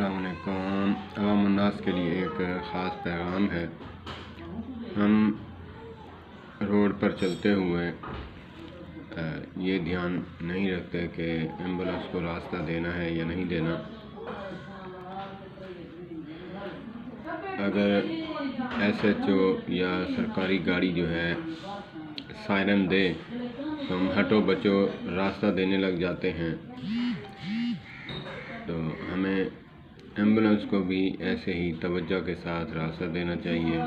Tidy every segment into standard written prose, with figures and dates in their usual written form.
अस्सलाम वालेकुम। अवाम उन्नास के लिए एक ख़ास पैगाम है। हम रोड पर चलते हुए ये ध्यान नहीं रखते कि एम्बुलेंस को रास्ता देना है या नहीं देना। अगर SHO या सरकारी गाड़ी जो है सायरन दे तो हम हटो बचो रास्ता देने लग जाते हैं। तो हमें एम्बुलेंस को भी ऐसे ही तवज्जो के साथ रास्ता देना चाहिए।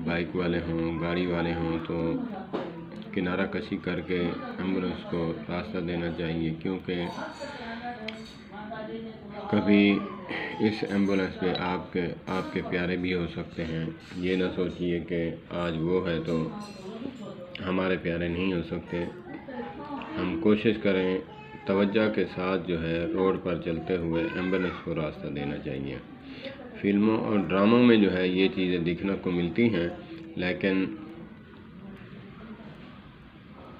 बाइक वाले हों, गाड़ी वाले हों तो किनारा कशी करके एम्बुलेंस को रास्ता देना चाहिए, क्योंकि कभी इस एम्बुलेंस पे आपके प्यारे भी हो सकते हैं। ये ना सोचिए कि आज वो है तो हमारे प्यारे नहीं हो सकते। हम कोशिश करें तवज्जो के साथ जो है रोड पर चलते हुए एम्बुलेंस को रास्ता देना चाहिए। फिल्मों और ड्रामों में जो है ये चीज़ें देखने को मिलती हैं, लेकिन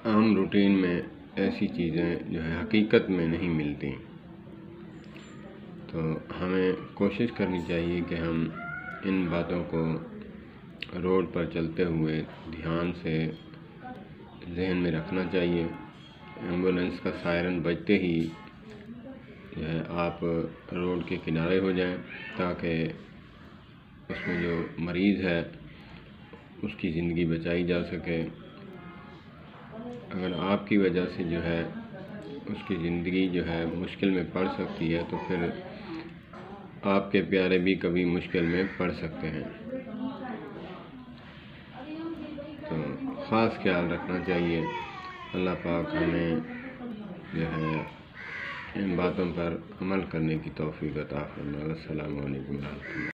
आम रूटीन में ऐसी चीज़ें जो है हकीकत में नहीं मिलती। तो हमें कोशिश करनी चाहिए कि हम इन बातों को रोड पर चलते हुए ध्यान से जहन में रखना चाहिए। एम्बुलेंस का सायरन बजते ही जो है आप रोड के किनारे हो जाएं, ताकि उसमें जो मरीज़ है उसकी ज़िंदगी बचाई जा सके। अगर आपकी वजह से जो है उसकी ज़िंदगी जो है मुश्किल में पड़ सकती है, तो फिर आपके प्यारे भी कभी मुश्किल में पड़ सकते हैं। तो ख़ास ख्याल रखना चाहिए। अल्लाह पाक हमें जो है इन बातों पर अमल करने की तौफ़ीक़ अता फ़रमाए। अस्सलामु अलैकुम।